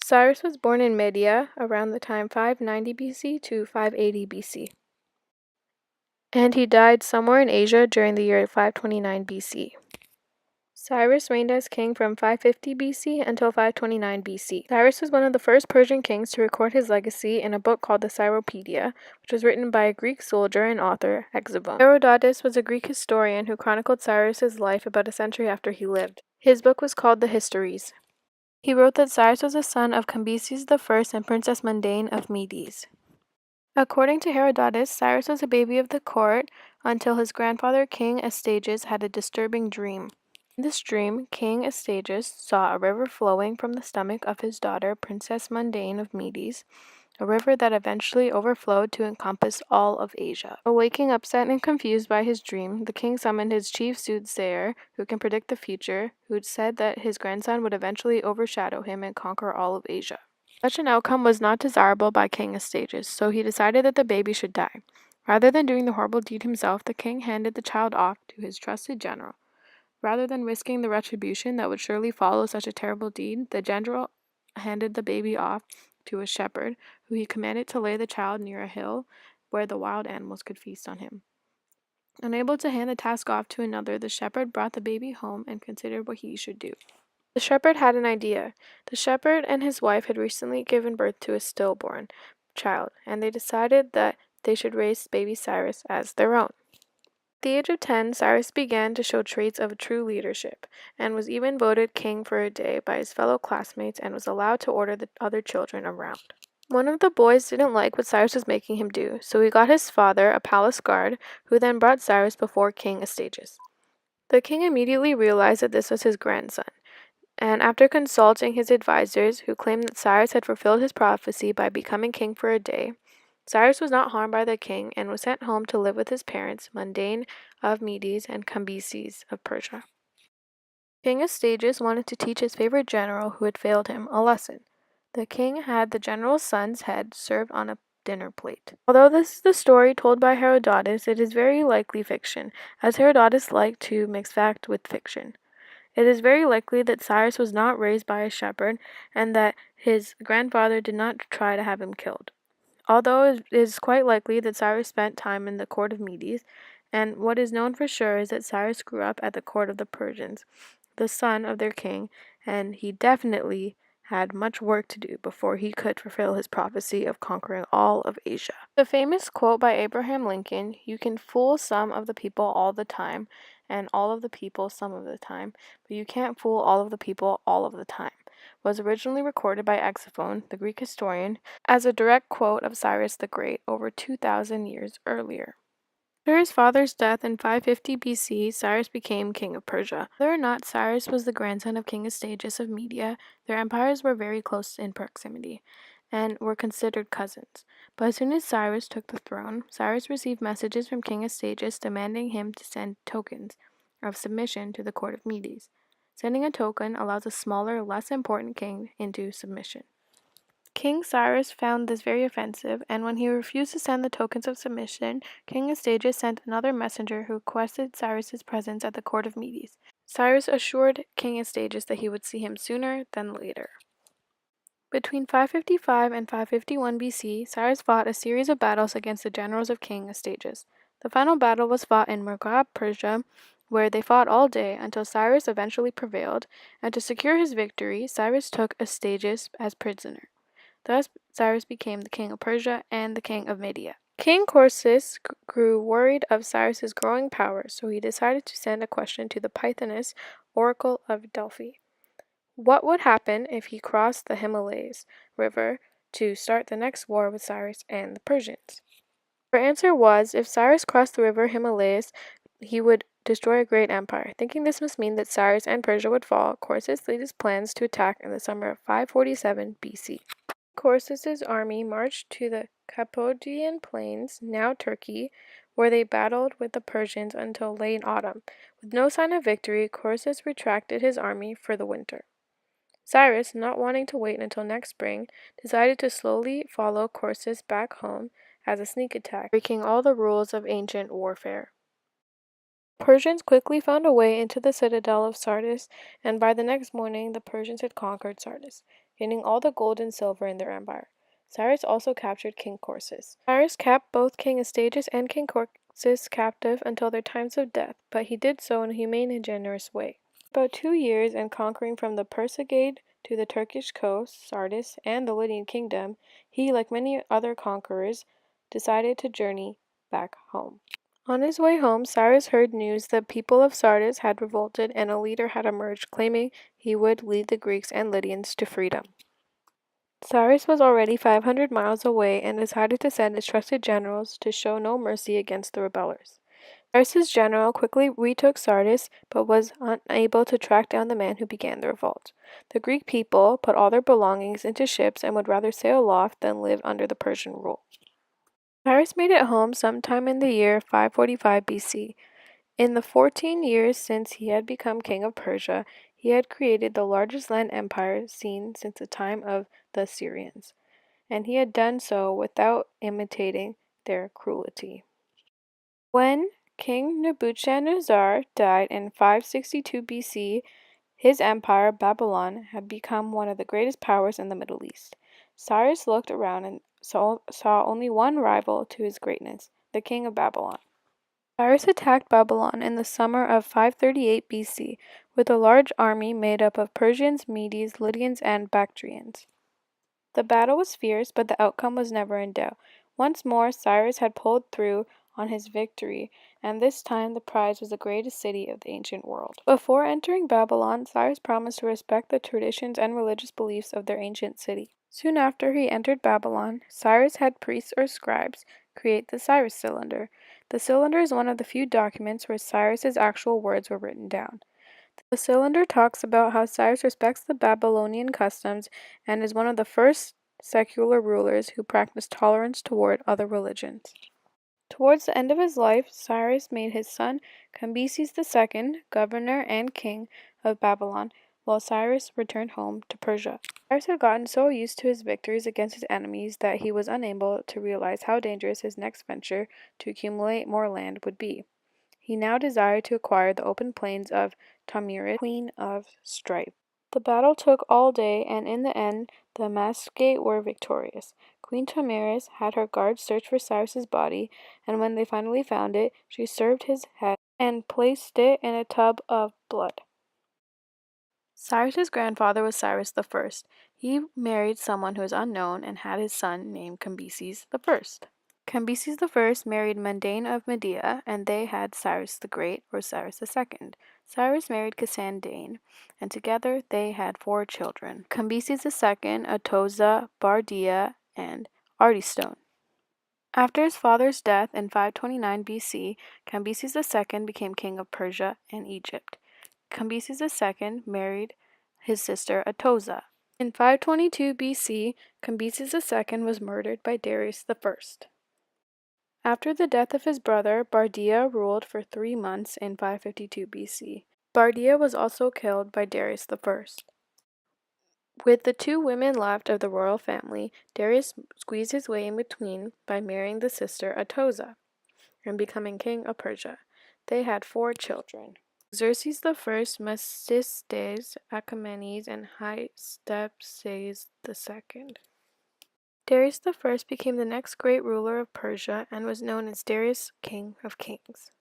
Cyrus was born in Media around the time 590 BC to 580 BC, and he died somewhere in Asia during the year 529 BC. Cyrus reigned as king from 550 BC until 529 BC. Cyrus was one of the first Persian kings to record his legacy in a book called the Cyropaedia, which was written by a Greek soldier and author, Hexagon. Herodotus was a Greek historian who chronicled Cyrus's life about a century after he lived. His book was called the Histories. He wrote that Cyrus was the son of Cambyses I and Princess Mundane of Medes. According to Herodotus, Cyrus was a baby of the court until his grandfather King Astyages had a disturbing dream. In this dream, King Astyages saw a river flowing from the stomach of his daughter, Princess Mundane of Medes, a river that eventually overflowed to encompass all of Asia. Waking upset and confused by his dream, the king summoned his chief soothsayer, who can predict the future, who said that his grandson would eventually overshadow him and conquer all of Asia. Such an outcome was not desirable by King Astyages, so he decided that the baby should die. Rather than doing the horrible deed himself, the king handed the child off to his trusted general. Rather than risking the retribution that would surely follow such a terrible deed, the general handed the baby off to a shepherd, who he commanded to lay the child near a hill where the wild animals could feast on him. Unable to hand the task off to another, the shepherd brought the baby home and considered what he should do. The shepherd had an idea. The shepherd and his wife had recently given birth to a stillborn child, and they decided that they should raise baby Cyrus as their own. At the age of 10, Cyrus began to show traits of true leadership, and was even voted king for a day by his fellow classmates and was allowed to order the other children around. One of the boys didn't like what Cyrus was making him do, so he got his father, a palace guard, who then brought Cyrus before King Astyages. The king immediately realized that this was his grandson, and after consulting his advisors, who claimed that Cyrus had fulfilled his prophecy by becoming king for a day, Cyrus was not harmed by the king and was sent home to live with his parents, Mundane of Medes and Cambyses of Persia. King Astyages wanted to teach his favorite general who had failed him a lesson. The king had the general's son's head served on a dinner plate. Although this is the story told by Herodotus, it is very likely fiction, as Herodotus liked to mix fact with fiction. It is very likely that Cyrus was not raised by a shepherd and that his grandfather did not try to have him killed. Although it is quite likely that Cyrus spent time in the court of Medes, and what is known for sure is that Cyrus grew up at the court of the Persians, the son of their king, and he definitely had much work to do before he could fulfill his prophecy of conquering all of Asia. The famous quote by Abraham Lincoln, "You can fool some of the people all the time, and all of the people some of the time, but you can't fool all of the people all of the time," was originally recorded by Xenophon, the Greek historian, as a direct quote of Cyrus the Great over 2,000 years earlier. After his father's death in 550 BC, Cyrus became king of Persia. Whether or not Cyrus was the grandson of King Astyages of Media, their empires were very close in proximity and were considered cousins. But as soon as Cyrus took the throne, Cyrus received messages from King Astyages demanding him to send tokens of submission to the court of Medes. Sending a token allows a smaller, less important king into submission. King Cyrus found this very offensive, and when he refused to send the tokens of submission, King Astyages sent another messenger who requested Cyrus's presence at the court of Medes. Cyrus assured King Astyages that he would see him sooner than later. Between 555 and 551 BC, Cyrus fought a series of battles against the generals of King Astyages. The final battle was fought in Mergab, Persia, where they fought all day until Cyrus eventually prevailed, and to secure his victory, Cyrus took Astyages as prisoner. Thus, Cyrus became the king of Persia and the king of Media. King Croesus grew worried of Cyrus's growing power, so he decided to send a question to the Pythoness oracle of Delphi. What would happen if he crossed the Himalayas River to start the next war with Cyrus and the Persians? Her answer was, if Cyrus crossed the river Himalayas, he would destroy a great empire. Thinking this must mean that Cyrus and Persia would fall, Croesus laid his plans to attack in the summer of 547 BC. Croesus's army marched to the Cappadian plains, now Turkey, where they battled with the Persians until late autumn. With no sign of victory, Croesus retracted his army for the winter. Cyrus, not wanting to wait until next spring, decided to slowly follow Croesus back home as a sneak attack, breaking all the rules of ancient warfare. Persians quickly found a way into the citadel of Sardis, and by the next morning the Persians had conquered Sardis. gaining all the gold and silver in their empire. Cyrus also captured King Croesus. Cyrus kept both King Astyages and King Croesus captive until their times of death, but he did so in a humane and generous way. About 2 years in conquering from the Persegid to the Turkish coast, Sardis, and the Lydian kingdom, he, like many other conquerors, decided to journey back home. On his way home, Cyrus heard news that people of Sardis had revolted and a leader had emerged claiming he would lead the Greeks and Lydians to freedom. Cyrus was already 500 miles away and decided to send his trusted generals to show no mercy against the rebellers. Cyrus's general quickly retook Sardis, but was unable to track down the man who began the revolt. The Greek people put all their belongings into ships and would rather sail aloft than live under the Persian rule. Cyrus made it home sometime in the year 545 BC. In the 14 years since he had become king of Persia, he had created the largest land empire seen since the time of the Assyrians, and he had done so without imitating their cruelty. When King Nebuchadnezzar died in 562 BC, his empire, Babylon, had become one of the greatest powers in the Middle East. Cyrus looked around and saw only one rival to his greatness, the king of Babylon. Cyrus attacked Babylon in the summer of 538 BC with a large army made up of Persians, Medes, Lydians, and Bactrians. The battle was fierce, but the outcome was never in doubt. Once more, Cyrus had pulled through on his victory, and this time the prize was the greatest city of the ancient world. Before entering Babylon, Cyrus promised to respect the traditions and religious beliefs of their ancient city. Soon after he entered Babylon, Cyrus had priests or scribes create the Cyrus cylinder. The cylinder is one of the few documents where Cyrus's actual words were written down. The cylinder talks about how Cyrus respects the Babylonian customs and is one of the first secular rulers who practiced tolerance toward other religions. Towards the end of his life, Cyrus made his son Cambyses II governor and king of Babylon, while Cyrus returned home to Persia. Cyrus had gotten so used to his victories against his enemies that he was unable to realize how dangerous his next venture to accumulate more land would be. He now desired to acquire the open plains of Tamiris, Queen of Strife. The battle took all day, and in the end, the Maskate were victorious. Queen Tamiris had her guards search for Cyrus's body, and when they finally found it, she served his head and placed it in a tub of blood. Cyrus's grandfather was Cyrus I. He married someone who is unknown and had his son named Cambyses I. Cambyses I married Mundane of Media, and they had Cyrus the Great, or Cyrus II. Cyrus married Cassandane, and together they had 4 children, Cambyses II, Atoza, Bardia, and Artistone. After his father's death in 529 BC, Cambyses II became king of Persia and Egypt. Cambyses II married his sister Atoza. In 522 BC, Cambyses II was murdered by Darius I. After the death of his brother, Bardia ruled for 3 months in 552 BC. Bardia was also killed by Darius I. With the 2 women left of the royal family, Darius squeezed his way in between by marrying the sister Atoza and becoming king of Persia. They had 4 children: Xerxes I, Mastistes, Achaemenes, and Hystaspes II. Darius I became the next great ruler of Persia and was known as Darius, King of Kings.